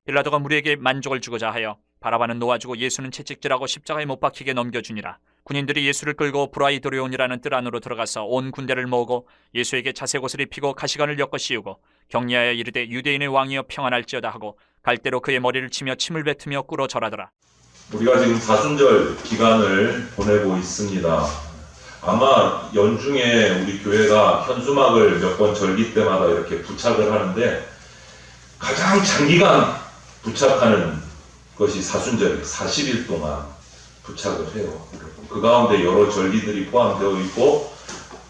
빌라도가 무리에게 만족을 주고자 하여 바라바는 놓아주고 예수는 채찍질하고 십자가에 못 박히게 넘겨주니라. 군인들이 예수를 끌고 브라이도리온이라는 뜰 안으로 들어가서 온 군대를 모으고 예수에게 자색 옷을 입히고 가시관을 엮어 씌우고 격리하여 이르되 유대인의 왕이여 평안할지어다 하고 갈대로 그의 머리를 치며 침을 뱉으며 꿇어 절하더라. 우리가 지금 사순절 기간을 보내고 있습니다. 아마 연중에 우리 교회가 현수막을 몇 번 절기 때마다 이렇게 부착을 하는데 가장 장기간 부착하는 것이 사순절이에요. 40일 동안 부착을 해요. 그 가운데 여러 절기들이 포함되어 있고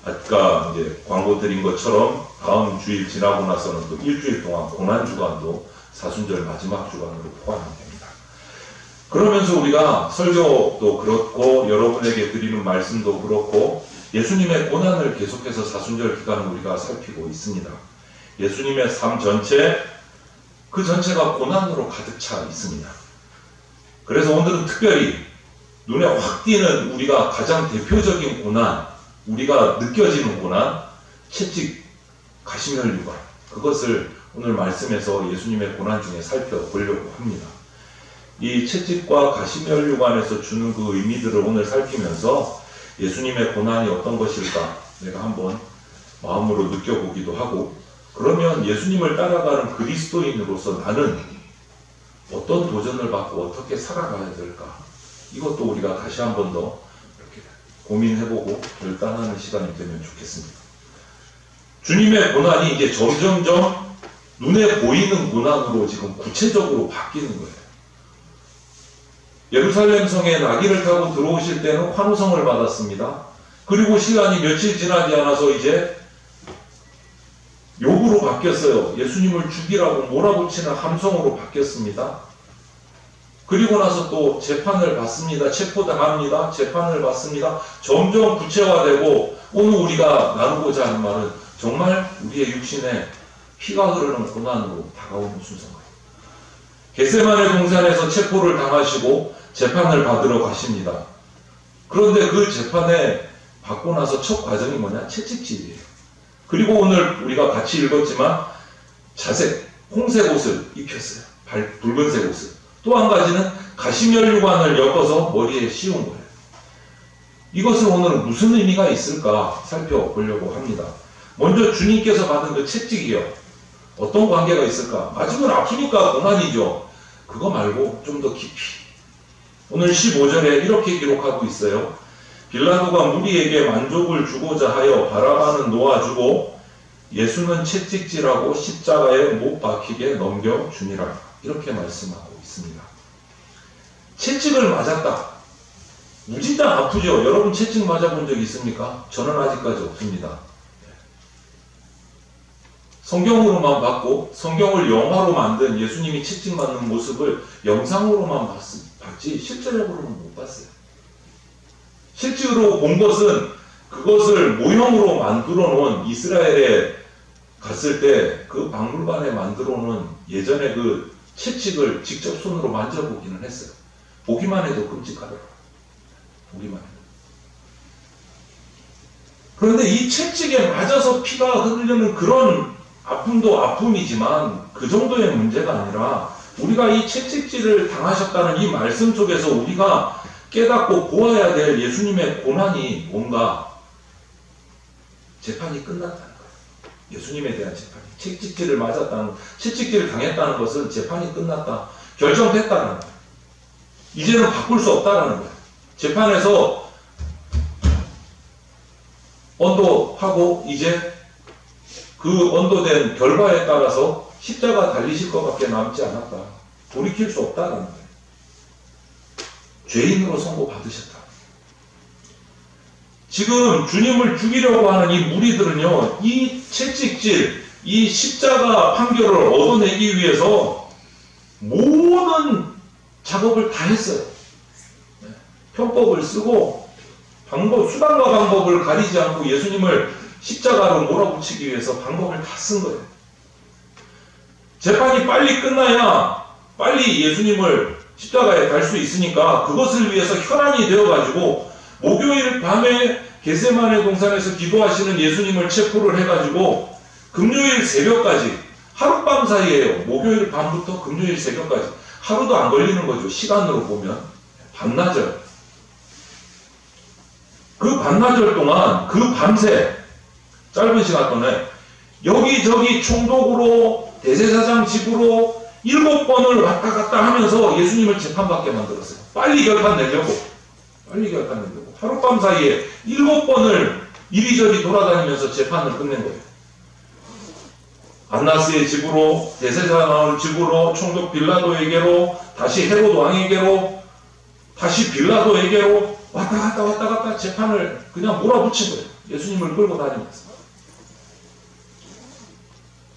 아까 이제 광고 드린 것처럼 다음 주일 지나고 나서는 또 일주일 동안 고난주간도 사순절 마지막 주간으로 포함이 됩니다. 그러면서 우리가 설교도 그렇고 여러분에게 드리는 말씀도 그렇고 예수님의 고난을 계속해서 사순절 기간을 우리가 살피고 있습니다. 예수님의 삶 전체, 그 전체가 고난으로 가득 차 있습니다. 그래서 오늘은 특별히 눈에 확 띄는 우리가 가장 대표적인 고난, 우리가 느껴지는 고난, 채찍, 가시면류관, 그것을 오늘 말씀에서 예수님의 고난 중에 살펴보려고 합니다. 이 채찍과 가시면류관에서 주는 그 의미들을 오늘 살피면서 예수님의 고난이 어떤 것일까 내가 한번 마음으로 느껴보기도 하고, 그러면 예수님을 따라가는 그리스도인으로서 나는 어떤 도전을 받고 어떻게 살아가야 될까, 이것도 우리가 다시 한 번 더 이렇게 고민해보고 결단하는 시간이 되면 좋겠습니다. 주님의 고난이 이제 점점점 눈에 보이는 고난으로 지금 구체적으로 바뀌는 거예요. 예루살렘 성에 나귀를 타고 들어오실 때는 환호성을 받았습니다. 그리고 시간이 며칠 지나지 않아서 이제 욕으로 바뀌었어요. 예수님을 죽이라고 몰아붙이는 함성으로 바뀌었습니다. 그리고 나서 또 재판을 받습니다. 체포당합니다. 재판을 받습니다. 점점 구체화되고 오늘 우리가 나누고자 하는 말은 정말 우리의 육신에 피가 흐르는 고난으로 다가오는 순서입니다. 겟세마네 동산에서 체포를 당하시고 재판을 받으러 가십니다. 그런데 그 재판에 받고 나서 첫 과정이 뭐냐? 채찍질이에요. 그리고 오늘 우리가 같이 읽었지만 자색, 홍색 옷을 입혔어요. 붉은색 옷을. 또 한 가지는 가시면류관을 엮어서 머리에 씌운 거예요. 이것은 오늘은 무슨 의미가 있을까 살펴보려고 합니다. 먼저 주님께서 받은 그 채찍이요, 어떤 관계가 있을까? 맞으면 아프니까 고난이죠. 그거 말고 좀 더 깊이, 오늘 15절에 이렇게 기록하고 있어요. 빌라도가 무리에게 만족을 주고자 하여 바라바는 놓아주고 예수는 채찍질하고 십자가에 못 박히게 넘겨주니라, 이렇게 말씀하고 있습니다. 채찍을 맞았다. 무진장 아프죠? 여러분 채찍 맞아본 적 있습니까? 저는 아직까지 없습니다. 성경으로만 봤고 성경을 영화로 만든 예수님이 채찍 맞는 모습을 영상으로만 봤지 실제적으로는 못 봤어요. 실제로 본 것은 그것을 모형으로 만들어 놓은, 이스라엘에 갔을 때 그 박물관에 만들어 놓은 예전에 그 채찍을 직접 손으로 만져보기는 했어요. 보기만 해도 끔찍하더라고요. 보기만 해도. 그런데 이 채찍에 맞아서 피가 흐르는 그런 아픔도 아픔이지만 그 정도의 문제가 아니라 우리가 이 채찍질을 당하셨다는 이 말씀 속에서 우리가 깨닫고 보아야 될 예수님의 고난이 뭔가, 재판이 끝났다는 거예요. 예수님에 대한 재판이. 채찍질을 맞았다는, 채찍질을 당했다는 것은 재판이 끝났다, 결정됐다는 거예요. 이제는 바꿀 수 없다는 거예요. 재판에서 언도하고 이제 그 언도된 결과에 따라서 십자가 달리실 것밖에 남지 않았다. 돌이킬 수 없다는 거예요. 죄인으로 선고받으셨다. 지금 주님을 죽이려고 하는 이 무리들은요, 이 채찍질, 이 십자가 판결을 얻어내기 위해서 모든 작업을 다 했어요. 편법을 쓰고 수단과 방법을 가리지 않고 예수님을 십자가로 몰아붙이기 위해서 방법을 다 쓴 거예요. 재판이 빨리 끝나야 빨리 예수님을 십자가에 달 수 있으니까 그것을 위해서 혈안이 되어가지고 목요일 밤에 겟세마네 동산에서 기도하시는 예수님을 체포를 해가지고 금요일 새벽까지 하룻밤 사이에요. 목요일 밤부터 금요일 새벽까지. 하루도 안 걸리는 거죠. 시간으로 보면. 반나절. 그 반나절 동안 그 밤새 짧은 시간 동안에 여기저기 총독으로 대제사장 집으로 7번을 왔다 갔다 하면서 예수님을 재판받게 만들었어요. 빨리 결판 내려고. 하룻밤 사이에 7번을 이리저리 돌아다니면서 재판을 끝낸 거예요. 안나스의 집으로, 대제사장 집으로, 총독 빌라도에게로, 다시 헤롯 왕에게로, 다시 빌라도에게로 왔다 갔다 재판을 그냥 몰아붙인 거예요. 예수님을 끌고 다니면서.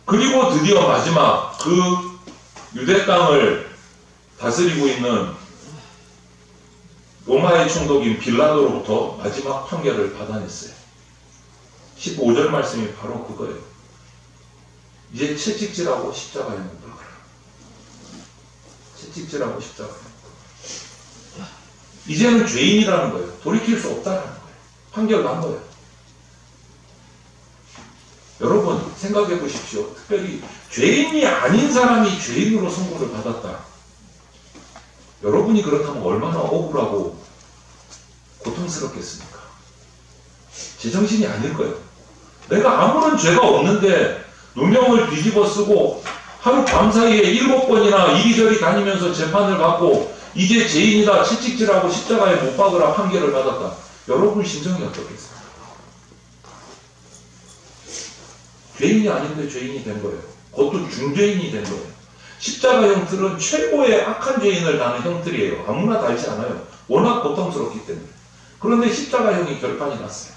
그리고 드디어 마지막 그 유대 땅을 다스리고 있는 로마의 총독인 빌라도로부터 마지막 판결을 받아냈어요. 15절 말씀이 바로 그거예요. 이제 채찍질하고 십자가에 못 박아라. 채찍질하고 십자가에 못 박아라. 이제는 죄인이라는 거예요. 돌이킬 수 없다는 거예요. 판결 난 거예요. 여러분 생각해 보십시오. 특별히 죄인이 아닌 사람이 죄인으로 선고를 받았다. 여러분이 그렇다면 얼마나 억울하고 고통스럽겠습니까? 제정신이 아닐 거예요. 내가 아무런 죄가 없는데 누명을 뒤집어 쓰고 하루 밤사이에 7번이나 이리저리 다니면서 재판을 받고 이제 죄인이다 채찍질하고 십자가에 못 박으라 판결을 받았다. 여러분 심정이 어떻겠어요? 죄인이 아닌데 죄인이 된 거예요. 그것도 중죄인이 된 거예요. 십자가 형틀은 최고의 악한 죄인을 다는 형틀이에요. 아무나 달지 않아요. 워낙 고통스럽기 때문에. 그런데 십자가형이 결판이 났어요.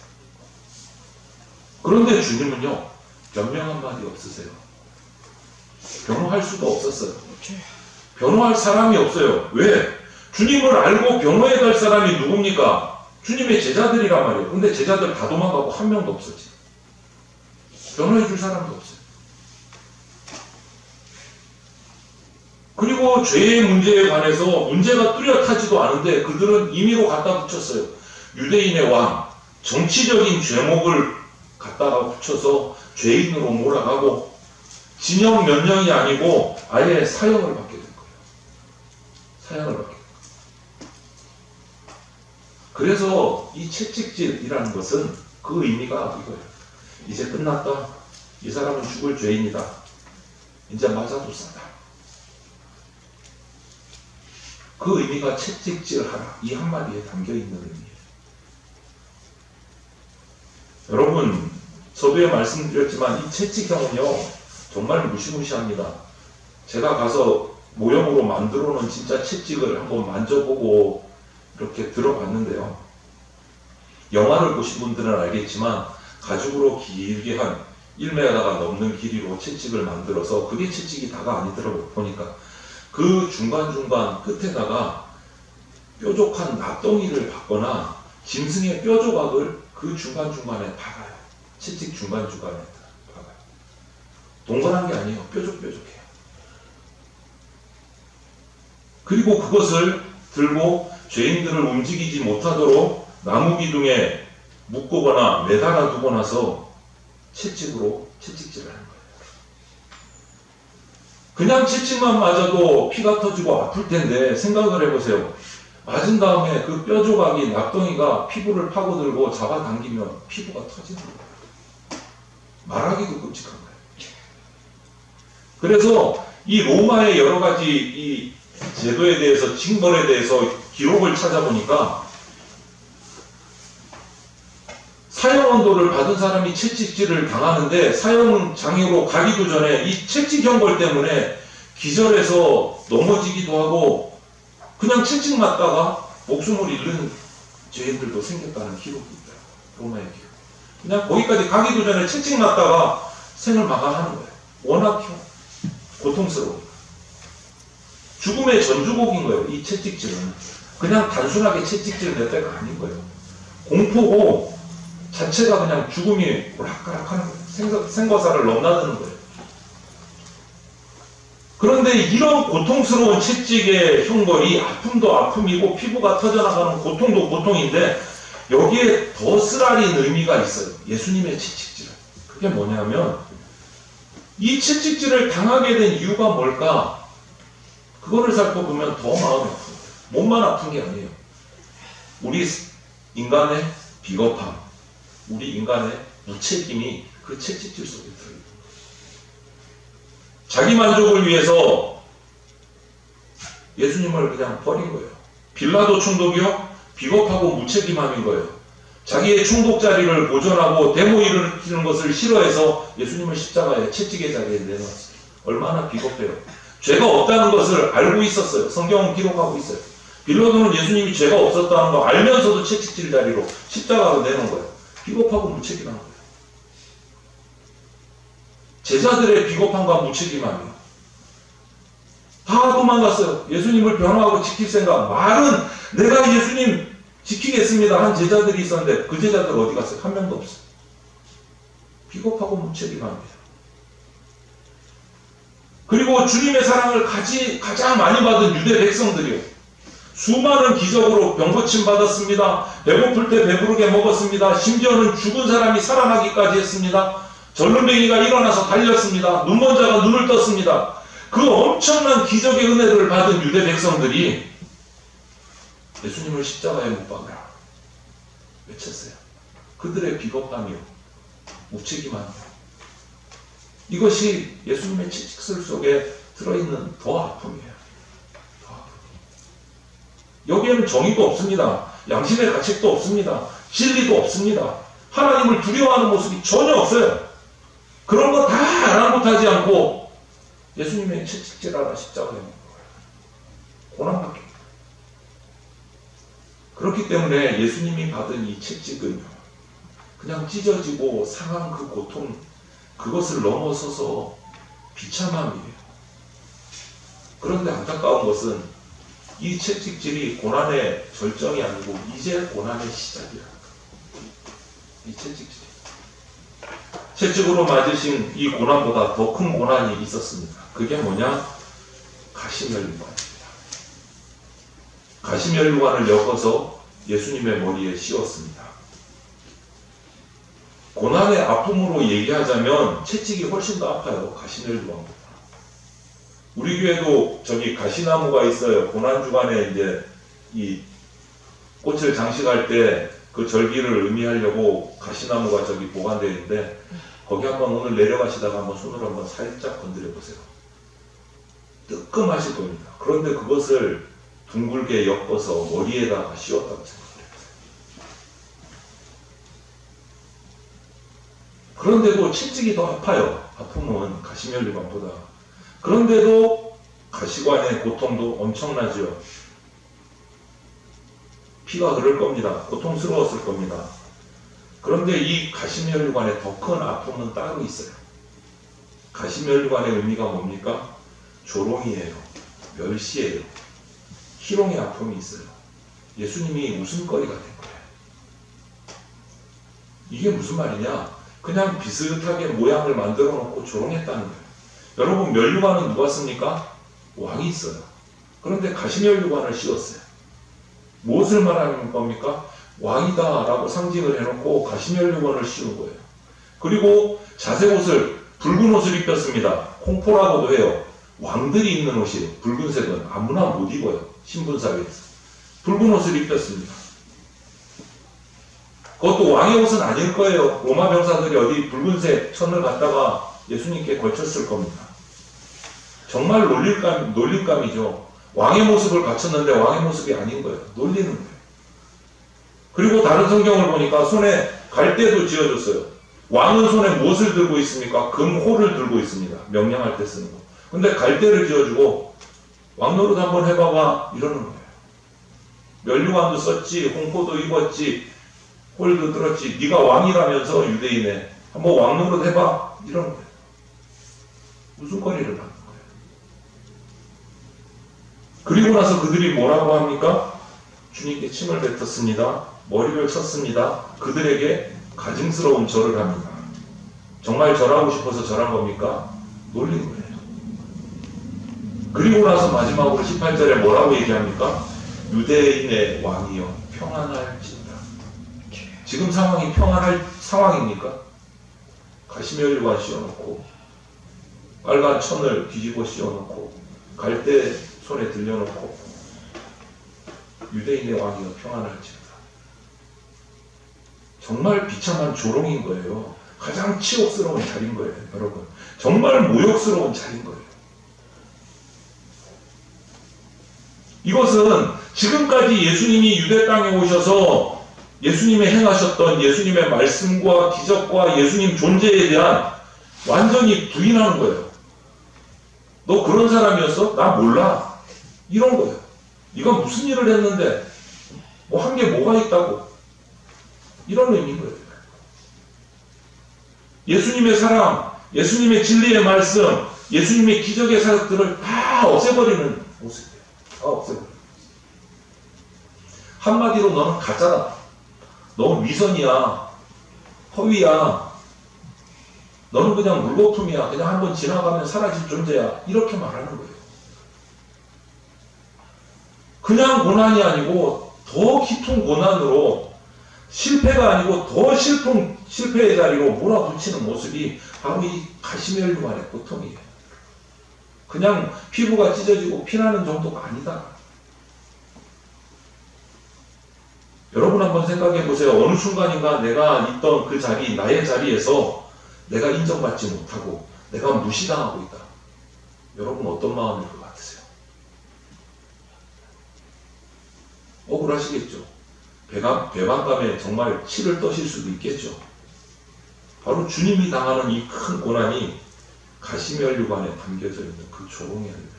그런데 주님은요, 변명 한마디 없으세요. 변호할 수도 없었어요. 변호할 사람이 없어요. 왜? 주님을 알고 변호해 갈 사람이 누굽니까? 주님의 제자들이란 말이에요. 근데 제자들 다 도망가고 한 명도 없었지. 변호해 줄 사람도 없어요. 그리고 죄의 문제에 관해서 문제가 뚜렷하지도 않은데 그들은 임의로 갖다 붙였어요. 유대인의 왕, 정치적인 죄목을 갖다가 붙여서 죄인으로 몰아가고 징역 몇 년이 아니고 아예 사형을 받게 된 거예요. 사형을 받게 된 거예요. 그래서 이 채찍질이라는 것은 그 의미가 이거예요. 이제 끝났다. 이 사람은 죽을 죄인이다. 이제 맞아도 싸다. 그 의미가 채찍질하라. 이 한마디에 담겨있는 의미예요. 여러분, 서두에 말씀드렸지만 이 채찍형은요 정말 무시무시합니다. 제가 가서 모형으로 만들어 놓은 진짜 채찍을 한번 만져보고 이렇게 들어봤는데요. 영화를 보신 분들은 알겠지만 가죽으로 길게 한 1m가 넘는 길이로 채찍을 만들어서 그게 채찍이 다가 아니더라고요. 보니까 그 중간중간 끝에다가 뾰족한 납덩이를 받거나 짐승의 뼈 조각을 그 중간중간에 박아요. 채찍 중간중간에 박아요. 동그란 게 아니에요. 뾰족뾰족해요. 그리고 그것을 들고 죄인들을 움직이지 못하도록 나무 기둥에 묶거나 매달아 두고 나서 채찍으로 채찍질을 하는 거예요. 그냥 채찍만 맞아도 피가 터지고 아플 텐데 생각을 해보세요. 맞은 다음에 그 뼈 조각이 납덩이가 피부를 파고들고 잡아당기면 피부가 터지는 거예요. 말하기도 끔찍한 거예요. 그래서 이 로마의 여러 가지 이 제도에 대해서 징벌에 대해서 기록을 찾아보니까 사형 언도를 받은 사람이 채찍질을 당하는데 사형장애로 가기도 전에 이 채찍형벌 때문에 기절해서 넘어지기도 하고 그냥 채찍 맞다가 목숨을 잃는 죄인들도 생겼다는 기록이 있어요. 로마의 기록. 그냥 거기까지 가기도 전에 채찍 맞다가 생을 마감하는 거예요. 워낙 고통스러우니까. 죽음의 전주곡인 거예요. 이 채찍질은. 그냥 단순하게 채찍질 낼 때가 아닌 거예요. 공포고 자체가 그냥 죽음이 오락가락하는 거예요. 생과사를 넘나드는 거예요. 그런데 이런 고통스러운 채찍의 형벌이 아픔도 아픔이고 피부가 터져나가는 고통도 고통인데 여기에 더 쓰라린 의미가 있어요. 예수님의 채찍질은. 그게 뭐냐면 이 채찍질을 당하게 된 이유가 뭘까? 그거를 살펴보면 더 마음이 아픈 거예요. 몸만 아픈 게 아니에요. 우리 인간의 비겁함, 우리 인간의 무책임이 그 채찍질 속에 들어있는 거예요. 자기 만족을 위해서 예수님을 그냥 버린 거예요. 빌라도 총독이요? 비겁하고 무책임함인 거예요. 자기의 총독 자리를 보존하고 데모 일으키는 것을 싫어해서 예수님을 십자가에 채찍의 자리에 내놓았어요. 얼마나 비겁해요. 죄가 없다는 것을 알고 있었어요. 성경은 기록하고 있어요. 빌라도는 예수님이 죄가 없었다는 거 알면서도 채찍질 자리로 십자가로 내놓은 거예요. 비겁하고 무책임한 거예요. 제자들의 비겁함과 무책임함이요. 다 도망갔어요. 예수님을 변호하고 지킬 생각. 말은 내가 예수님 지키겠습니다 한 제자들이 있었는데 그 제자들 어디 갔어요? 한 명도 없어요. 비겁하고 무책임합니다. 그리고 주님의 사랑을 가장 많이 받은 유대 백성들이요. 수많은 기적으로 병고침 받았습니다. 배고플 때 배부르게 먹었습니다. 심지어는 죽은 사람이 살아나기까지 했습니다. 절름뱅이가 일어나서 달렸습니다. 눈먼 자가 눈을 떴습니다. 그 엄청난 기적의 은혜를 받은 유대 백성들이 예수님을 십자가에 못 박으라 외쳤어요. 그들의 비겁함이요, 무책임함이요. 이것이 예수님의 채찍질 속에 들어있는 더 아픔이에요. 더 아픔. 여기에는 정의도 없습니다. 양심의 가책도 없습니다. 진리도 없습니다. 하나님을 두려워하는 모습이 전혀 없어요. 그런 거 다 아랑곳하지 않고 예수님의 채찍질하라 십자가에 못 박아요. 고난받기. 그렇기 때문에 예수님이 받은 이 채찍은 그냥 찢어지고 상한 그 고통, 그것을 넘어서서 비참함이에요. 그런데 안타까운 것은 이 채찍질이 고난의 절정이 아니고 이제 고난의 시작이라는 거예요. 이 채찍질이. 채찍으로 맞으신 이 고난보다 더 큰 고난이 있었습니다. 그게 뭐냐? 가시면류관. 가시면류관을 엮어서 예수님의 머리에 씌웠습니다. 고난의 아픔으로 얘기하자면 채찍이 훨씬 더 아파요. 가시면류관보다. 우리 교회도 저기 가시나무가 있어요. 고난주간에 이제 이 꽃을 장식할 때 그 절기를 의미하려고 가시나무가 저기 보관되어 있는데 거기 한번 오늘 내려가시다가 한번 손으로 한번 살짝 건드려 보세요. 뜨끔하실 겁니다. 그런데 그것을 둥글게 엮어서 머리에다가 씌웠다고 생각해요. 그런데도 채찍이 더 아파요. 아픔은 가시면류관보다. 그런데도 가시관의 고통도 엄청나죠. 피가 흐를 겁니다. 고통스러웠을 겁니다. 그런데 이 가시면류관의 더 큰 아픔은 따로 있어요. 가시면류관의 의미가 뭡니까? 조롱이에요. 멸시예요. 희롱의 아픔이 있어요. 예수님이 웃음거리가 된 거예요. 이게 무슨 말이냐? 그냥 비슷하게 모양을 만들어 놓고 조롱했다는 거예요. 여러분, 면류관은 누가 씁니까? 왕이 있어요. 그런데 가시면류관을 씌웠어요. 무엇을 말하는 겁니까? 왕이다 라고 상징을 해놓고 가시면류관을 씌운 거예요. 그리고 자색옷을, 붉은 옷을 입혔습니다. 홍포라고도 해요. 왕들이 입는 옷이에요. 붉은색은 아무나 못 입어요. 신분사회에서. 붉은 옷을 입혔습니다. 그것도 왕의 옷은 아닐 거예요. 로마 병사들이 어디 붉은색 천을 갖다가 예수님께 걸쳤을 겁니다. 정말 놀림감이죠. 왕의 모습을 갖췄는데 왕의 모습이 아닌 거예요. 놀리는 거예요. 그리고 다른 성경을 보니까 손에 갈대도 쥐어줬어요. 왕은 손에 무엇을 들고 있습니까? 금호를 들고 있습니다. 명령할 때 쓰는 거. 근데 갈대를 쥐어주고 왕 노릇 한번 해봐봐 이러는 거예요. 면류관도 썼지, 홍포도 입었지, 홀도 들었지, 네가 왕이라면서 유대인에 한번 왕 노릇 해봐 이러는 거예요. 웃음거리를 받는 거예요. 그리고 나서 그들이 뭐라고 합니까? 주님께 침을 뱉었습니다. 머리를 쳤습니다. 그들에게 가증스러운 절을 합니다. 정말 절하고 싶어서 절한 겁니까? 놀리는 거예요. 그리고 나서 마지막으로 18절에 뭐라고 얘기합니까? 유대인의 왕이여 평안할지어다. 지금 상황이 평안할 상황입니까? 가시면류관 씌워놓고 빨간 천을 뒤집어 씌워놓고 갈대 손에 들려놓고 유대인의 왕이여 평안할지어다. 정말 비참한 조롱인 거예요. 가장 치욕스러운 자리인 거예요, 여러분. 정말 모욕스러운 자리인 거예요. 이것은 지금까지 예수님이 유대 땅에 오셔서 예수님의 행하셨던 예수님의 말씀과 기적과 예수님 존재에 대한 완전히 부인하는 거예요. 너 그런 사람이었어? 나 몰라. 이런 거예요. 네가 무슨 일을 했는데 뭐 한 게 뭐가 있다고. 이런 의미인 거예요. 예수님의 사랑, 예수님의 진리의 말씀, 예수님의 기적의 사역들을 다 없애버리는 모습이에요. 다 없애버려요. 한마디로 너는 가짜다. 너는 위선이야. 허위야. 너는 그냥 물거품이야. 그냥 한번 지나가면 사라질 존재야. 이렇게 말하는 거예요. 그냥 고난이 아니고 더 깊은 고난으로 실패가 아니고 더 실패의 자리로 몰아붙이는 모습이 바로 이 가시멜루만의 고통이에요. 그냥 피부가 찢어지고 피나는 정도가 아니다. 여러분 한번 생각해 보세요. 어느 순간인가 내가 있던 그 자리, 나의 자리에서 내가 인정받지 못하고 내가 무시당하고 있다. 여러분 어떤 마음일 것 같으세요? 억울하시겠죠? 배반감에 정말 치를 떠실 수도 있겠죠. 바로 주님이 당하는 이 큰 고난이 가시멜류관에 담겨져 있는 그 조롱의 의미예요.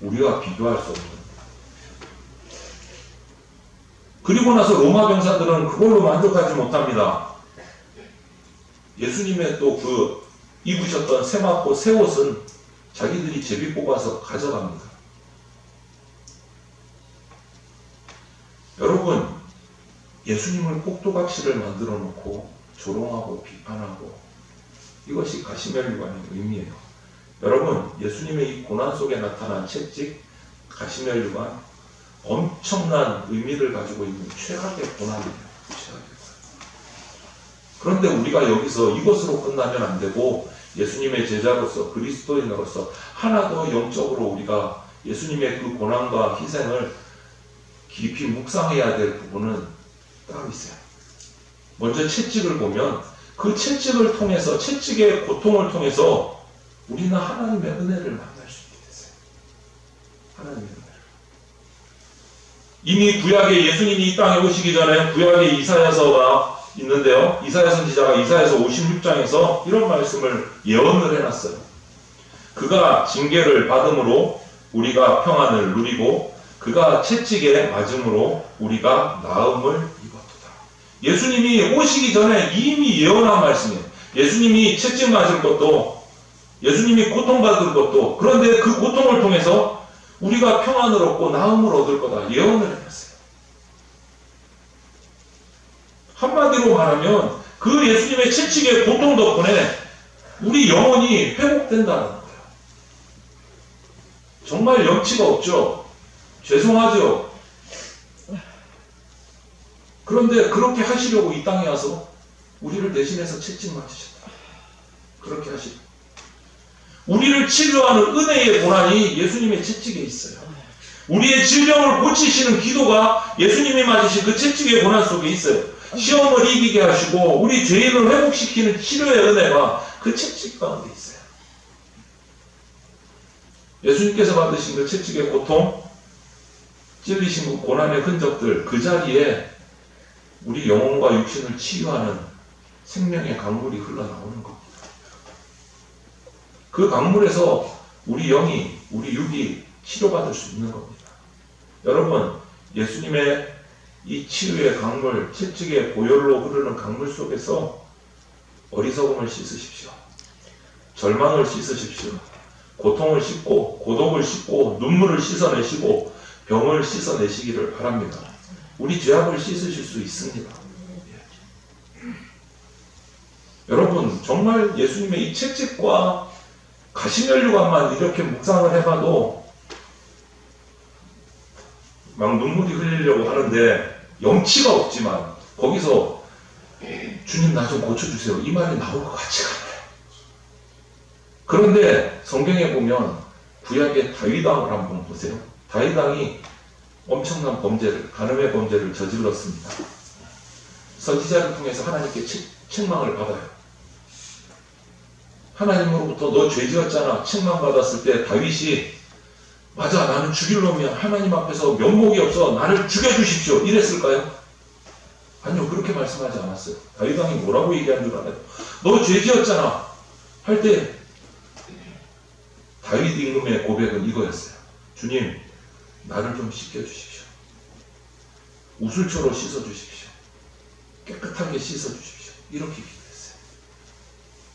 우리와 비교할 수 없는. 그리고 나서 로마 병사들은 그걸로 만족하지 못합니다. 예수님의 또 그 입으셨던 세마포 새 옷은 자기들이 제비 뽑아서 가져갑니다. 여러분, 예수님을 꼭두각시를 만들어 놓고 조롱하고 비판하고 이것이 가시멜류관의 의미예요. 여러분, 예수님의 이 고난 속에 나타난 채찍, 가시멜류관 엄청난 의미를 가지고 있는 최악의 고난이에요. 최악의 고난. 그런데 우리가 여기서 이것으로 끝나면 안 되고 예수님의 제자로서 그리스도인으로서 하나 더 영적으로 우리가 예수님의 그 고난과 희생을 깊이 묵상해야 될 부분은 따로 있어요. 먼저 채찍을 보면 그 채찍을 통해서 채찍의 고통을 통해서 우리는 하나님의 은혜를 만날 수 있게 됐어요. 하나님의 은혜. 이미 구약에 예수님이 이 땅에 오시기 전에 구약에 이사야서가 있는데요. 이사야 선지자가 이사야서 56장에서 이런 말씀을 예언을 해놨어요. 그가 징계를 받음으로 우리가 평안을 누리고 그가 채찍에 맞음으로 우리가 나음을 입었도다. 예수님이 오시기 전에 이미 예언한 말씀이에요. 예수님이 채찍 맞을 것도 예수님이 고통받을 것도 그런데 그 고통을 통해서 우리가 평안을 얻고 나음을 얻을 거다. 예언을 해놨어요. 한마디로 말하면 그 예수님의 채찍의 고통 덕분에 우리 영혼이 회복된다는 거예요. 정말 염치가 없죠. 죄송하죠. 그런데 그렇게 하시려고 이 땅에 와서 우리를 대신해서 채찍 맞으셨다. 그렇게 하시고 우리를 치료하는 은혜의 고난이 예수님의 채찍에 있어요. 우리의 질병을 고치시는 기도가 예수님이 맞으신 그 채찍의 고난 속에 있어요. 시험을 이기게 하시고 우리 죄인을 회복시키는 치료의 은혜가 그 채찍 가운데 있어요. 예수님께서 받으신 그 채찍의 고통, 찔리신 그 고난의 흔적들, 그 자리에 우리 영혼과 육신을 치유하는 생명의 강물이 흘러나오는 겁니다. 그 강물에서 우리 영이, 우리 육이 치료받을 수 있는 겁니다. 여러분, 예수님의 이 치유의 강물, 채찍의 보혈로 흐르는 강물 속에서 어리석음을 씻으십시오. 절망을 씻으십시오. 고통을 씻고, 고독을 씻고, 눈물을 씻어내시고, 병을 씻어내시기를 바랍니다. 우리 죄악을 씻으실 수 있습니다. 여러분, 정말 예수님의 이 채찍과 가시멜류관만 이렇게 묵상을 해봐도 막 눈물이 흘리려고 하는데 염치가 없지만 거기서 주님 나 좀 고쳐주세요. 이 말이 나올 것 같지가 않아요. 그런데 성경에 보면 구약의 다윗 왕을 한번 보세요. 다윗 왕이 엄청난 범죄를, 간음의 범죄를 저질렀습니다. 선지자를 통해서 하나님께 책망을 받아요. 하나님으로부터 너 죄지었잖아 책망받았을 때 다윗이 맞아 나는 죽일 놈이야 하나님 앞에서 면목이 없어 나를 죽여주십시오 이랬을까요? 아니요 그렇게 말씀하지 않았어요. 다윗 왕이 뭐라고 얘기한 줄 알아요? 너 죄지었잖아 할 때 다윗 임금의 고백은 이거였어요. 주님 나를 좀 씻겨주십시오. 우슬초로 씻어주십시오. 깨끗하게 씻어주십시오. 이렇게 기도했어요.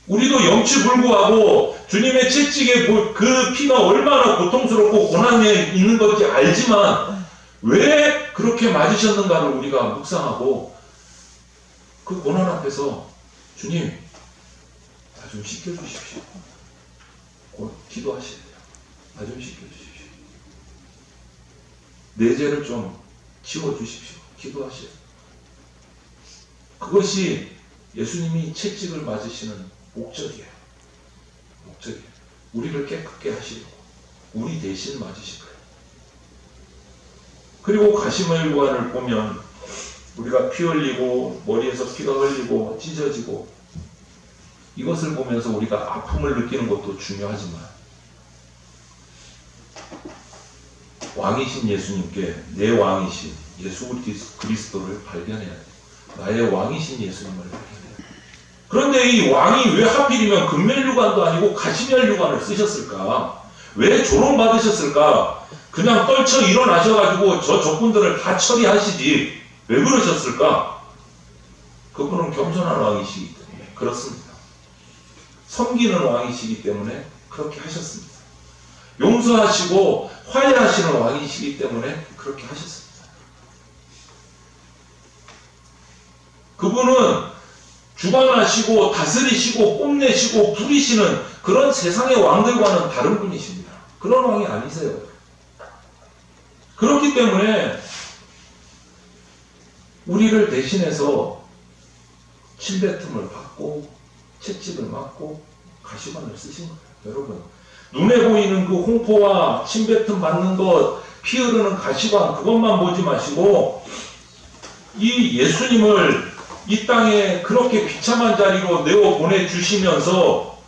우리도 영치불구하고 주님의 채찍에 그 피가 얼마나 고통스럽고 고난에 있는 건지 알지만 왜 그렇게 맞으셨는가를 우리가 묵상하고 그 고난 앞에서 주님 나 좀 씻겨주십시오. 기도하셔야 돼요. 나 좀 씻겨주십시오. 내 죄를 좀 지워주십시오. 기도하셔야 돼요. 그것이 예수님이 채찍을 맞으시는 목적이에요. 목적이에요. 우리를 깨끗게 하시려고 우리 대신 맞으실 거예요. 그리고 가시멜관을 보면 우리가 피 흘리고 머리에서 피가 흘리고 찢어지고 이것을 보면서 우리가 아픔을 느끼는 것도 중요하지만 왕이신 예수님께 내 왕이신 예수 그리스도를 발견해야 돼요. 나의 왕이신 예수님을 발견해야 돼요. 그런데 이 왕이 왜 하필이면 금멸류관도 아니고 가시멸류관을 쓰셨을까? 왜 조롱받으셨을까? 그냥 떨쳐 일어나셔가지고 저 적군들을 다 처리하시지 왜 그러셨을까? 그분은 겸손한 왕이시기 때문에 그렇습니다. 섬기는 왕이시기 때문에 그렇게 하셨습니다. 용서하시고 화해하시는 왕이시기 때문에 그렇게 하셨습니다. 그분은 주관하시고 다스리시고 뽐내시고 부리시는 그런 세상의 왕들과는 다른 분이십니다. 그런 왕이 아니세요. 그렇기 때문에 우리를 대신해서 침뱉음을 받고 채찍을 맞고 가시관을 쓰신 거예요. 여러분 눈에 보이는 그 홍포와 침뱉음 받는 것, 피 흐르는 가시관 그것만 보지 마시고 이 예수님을 이 땅에 그렇게 비참한 자리로 내어 보내주시면서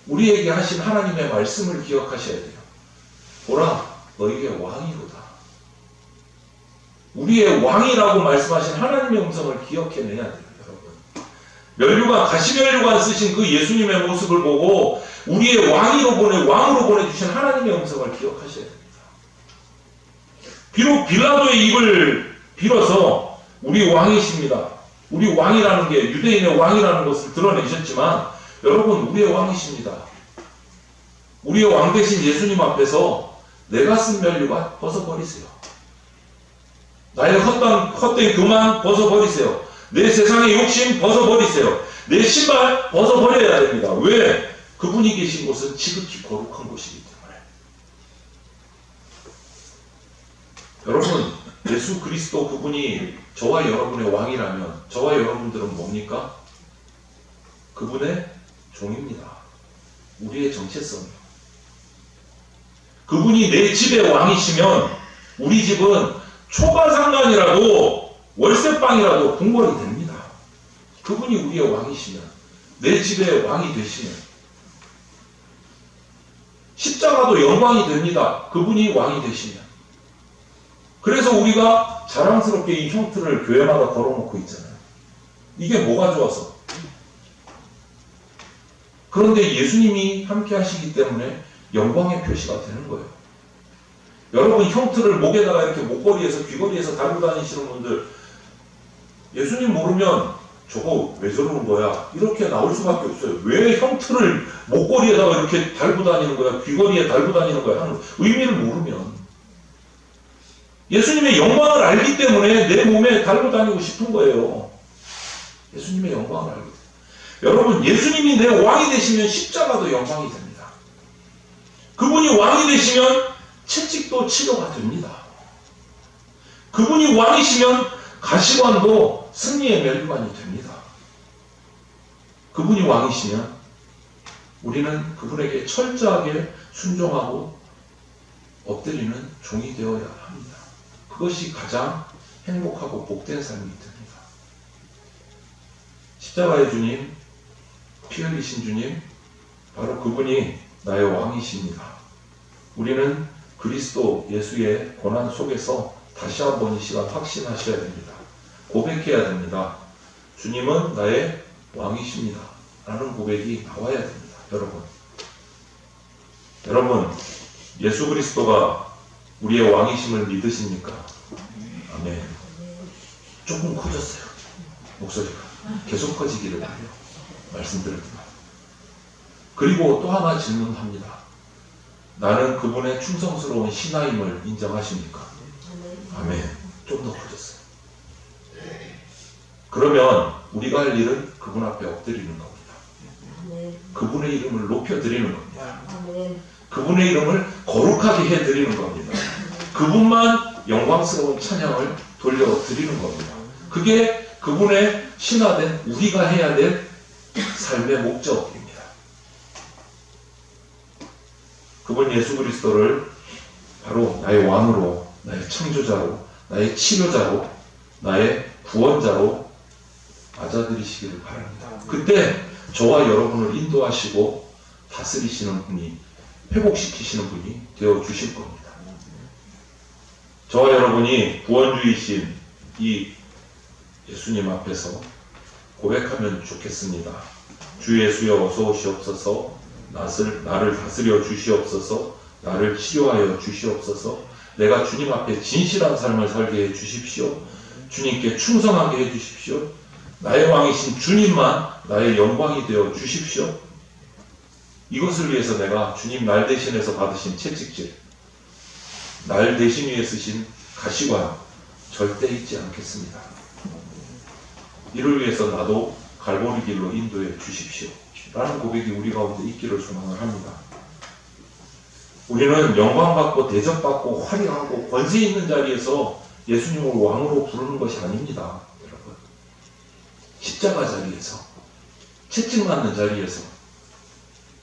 우리에게 하신 하나님의 말씀을 기억하셔야 돼요. 보라 너희의 왕이로다. 우리의 왕이라고 말씀하신 하나님의 음성을 기억해내야 돼요. 면류관, 가시면류관 쓰신 그 예수님의 모습을 보고 우리의 왕으로 보내주신 하나님의 음성을 기억하셔야 됩니다. 비록 빌라도의 입을 빌어서 우리 왕이십니다. 우리 왕이라는 게 유대인의 왕이라는 것을 드러내셨지만 여러분 우리의 왕이십니다. 우리의 왕 대신 예수님 앞에서 내가 쓴 면류관 벗어버리세요. 나의 헛된 교만 벗어버리세요. 내 세상의 욕심 벗어버리세요. 내 신발 벗어버려야 됩니다. 왜? 그분이 계신 곳은 지극히 거룩한 곳이기 때문에. 여러분 예수 그리스도 그분이 저와 여러분의 왕이라면 저와 여러분들은 뭡니까? 그분의 종입니다. 우리의 정체성이요. 그분이 내 집의 왕이시면 우리 집은 초가상간이라도 월세방이라도 궁궐이 됩니다. 그분이 우리의 왕이시면 내 집의 왕이 되시면 십자가도 영광이 됩니다. 그분이 왕이 되시면. 그래서 우리가 자랑스럽게 이 형틀을 교회마다 걸어놓고 있잖아요. 이게 뭐가 좋아서? 그런데 예수님이 함께 하시기 때문에 영광의 표시가 되는 거예요. 여러분 형틀을 목에다가 이렇게 목걸이에서 귀걸이에서 달고 다니시는 분들 예수님 모르면 저거 왜 저러는 거야? 이렇게 나올 수밖에 없어요. 왜 형틀을 목걸이에다가 이렇게 달고 다니는 거야? 귀걸이에 달고 다니는 거야? 하는 의미를 모르면 예수님의 영광을 알기 때문에 내 몸에 달고 다니고 싶은 거예요. 예수님의 영광을 알기 때문에. 여러분 예수님이 내 왕이 되시면 십자가도 영광이 됩니다. 그분이 왕이 되시면 채찍도 치료가 됩니다. 그분이 왕이시면 가시관도 승리의 면류관이 됩니다. 그분이 왕이시면 우리는 그분에게 철저하게 순종하고 엎드리는 종이 되어야 합니다. 그것이 가장 행복하고 복된 삶이 됩니다. 십자가의 주님, 피 흘리신 주님, 바로 그분이 나의 왕이십니다. 우리는 그리스도 예수의 고난 속에서 다시 한번 이 시간 확신하셔야 됩니다. 고백해야 됩니다. 주님은 나의 왕이십니다. 라는 고백이 나와야 됩니다. 여러분, 예수 그리스도가 우리의 왕이심을 믿으십니까? 아멘. 조금 커졌어요. 목소리가. 계속 커지기를 바라요. 말씀드렸지만. 그리고 또 하나 질문합니다. 나는 그분의 충성스러운 신하임을 인정하십니까? 아멘. 좀 더 커졌어요. 그러면 우리가 할 일은 그분 앞에 엎드리는 겁니다. 그분의 이름을 높여드리는 겁니다. 그분의 이름을 거룩하게 해드리는 겁니다. 그분만 영광스러운 찬양을 돌려드리는 겁니다. 그게 그분의 신하된 우리가 해야 될 삶의 목적입니다. 그분 예수 그리스도를 바로 나의 왕으로, 나의 창조자로, 나의 치료자로, 나의 구원자로 맞아들이시기를 바랍니다. 그때 저와 여러분을 인도하시고 다스리시는 분이, 회복시키시는 분이 되어주실 겁니다. 저와 여러분이 구원주이신 이 예수님 앞에서 고백하면 좋겠습니다. 주 예수여 어서 오시옵소서. 나를 다스려 주시옵소서. 나를 치료하여 주시옵소서. 내가 주님 앞에 진실한 삶을 살게 해 주십시오. 주님께 충성하게 해 주십시오. 나의 왕이신 주님만 나의 영광이 되어 주십시오. 이것을 위해서 내가 주님 날 대신해서 받으신 채찍질, 날 대신 위에 쓰신 가시관 절대 잊지 않겠습니다. 이를 위해서 나도 갈보리 길로 인도해 주십시오. 라는 고백이 우리 가운데 있기를 소망을 합니다. 우리는 영광받고 대접받고 화려하고 권세 있는 자리에서 예수님을 왕으로 부르는 것이 아닙니다. 여러분, 십자가 자리에서, 채찍 맞는 자리에서,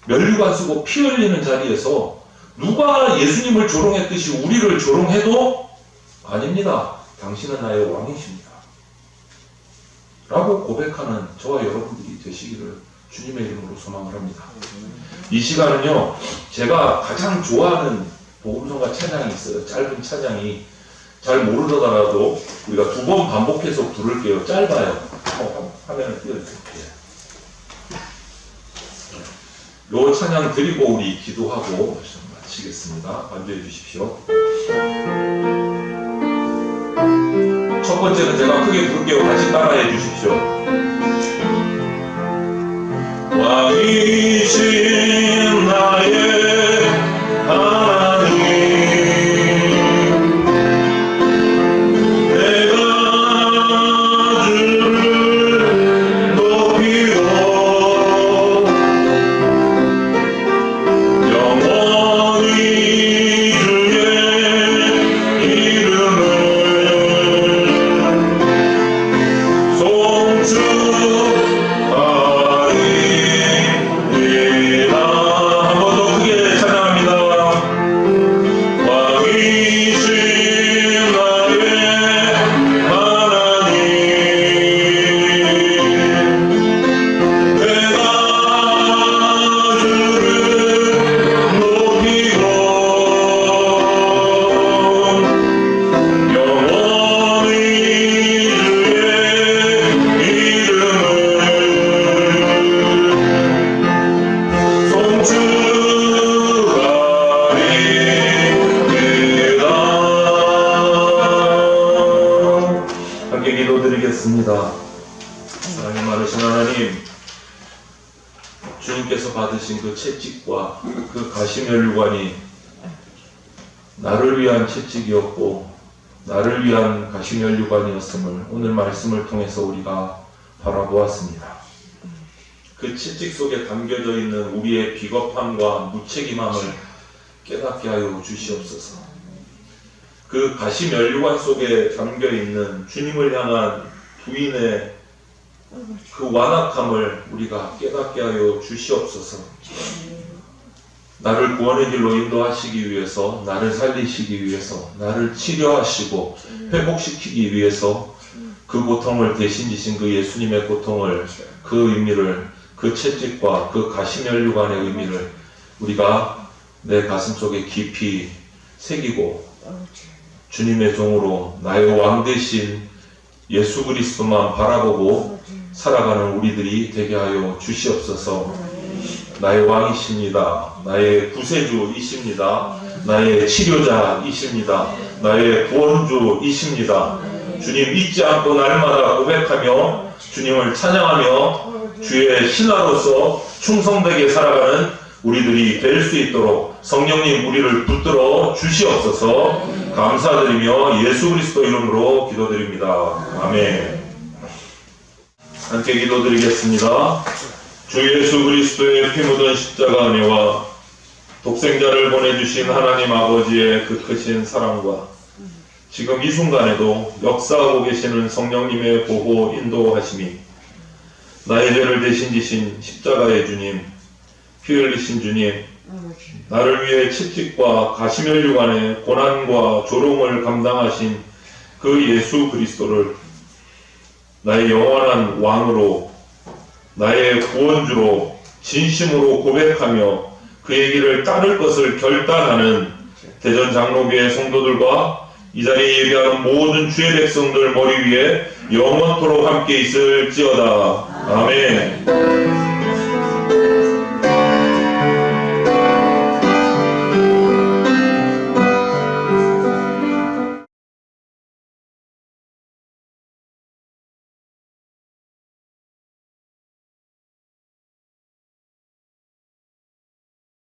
면류관 쓰고 피 흘리는 자리에서 누가 예수님을 조롱했듯이 우리를 조롱해도 아닙니다. 당신은 나의 왕이십니다. 라고 고백하는 저와 여러분들이 되시기를 주님의 이름으로 소망을 합니다. 이 시간은요, 제가 가장 좋아하는 복음성가 찬양이 있어요. 짧은 찬양이. 잘 모르더라도 우리가 2번 반복해서 부를게요. 짧아요. 화면을 띄워드릴게요. 요 찬양 드리고 우리 기도하고 마치겠습니다. 완주해 주십시오. 첫 번째는 제가 크게 부를게요. 다시 따라해 주십시오. 왕이신 나의 하나님, 내가 주를 높이고 영원히 주의 이름을 송축하리이다. 한 번 더 크게 찬양합니다. 왕이신 나의 하나님, 내가 주를 높이고 영원히 주의 이름을 송축하리이다. 함께 기도드리겠습니다. 사랑이 많으신 하나님, 주님께서 받으신 그 채찍과 그 가시면류관이 나를 위한 채찍이었고 나를 위한 가시면류관이었음을 오늘 말씀을 통해서 우리가 바라보았습니다. 그 채찍 속에 담겨져 있는 우리의 비겁함과 무책임함을 깨닫게 하여 주시옵소서. 그 가시면류관 속에 담겨 있는 주님을 향한 부인의 그 완악함을 우리가 깨닫게 하여 주시옵소서. 나를 구원의 길로 인도하시기 위해서, 나를 살리시기 위해서, 나를 치료하시고 회복시키기 위해서 그 고통을 대신 지신 그 예수님의 고통을, 그 의미를, 그 채찍과 그 가시면류관의 의미를 우리가 내 가슴 속에 깊이 새기고 주님의 종으로 나의 왕 대신 예수 그리스도만 바라보고 살아가는 우리들이 되게 하여 주시옵소서. 나의 왕이십니다. 나의 구세주이십니다. 나의 치료자이십니다. 나의 구원주이십니다. 주님 잊지 않고 날마다 고백하며 주님을 찬양하며 주의 신하로서 충성되게 살아가는 우리들이 될 수 있도록 성령님 우리를 붙들어 주시옵소서. 감사드리며 예수 그리스도 이름으로 기도드립니다. 아멘. 함께 기도드리겠습니다. 주 예수 그리스도의 피 묻은 십자가 은혜와 독생자를 보내주신 하나님 아버지의 그 크신 사랑과 지금 이 순간에도 역사하고 계시는 성령님의 보호 인도하심이 나의 죄를 대신 지신 십자가의 주님, 피 흘리신 주님, 나를 위해 채찍과 가시면류관의 고난과 조롱을 감당하신 그 예수 그리스도를 나의 영원한 왕으로, 나의 구원주로 진심으로 고백하며 그의 길을 따를 것을 결단하는 대전 장로교회 성도들과 이 자리에 예배하는 모든 주의 백성들 머리 위에 영원토록 함께 있을지어다. 아멘.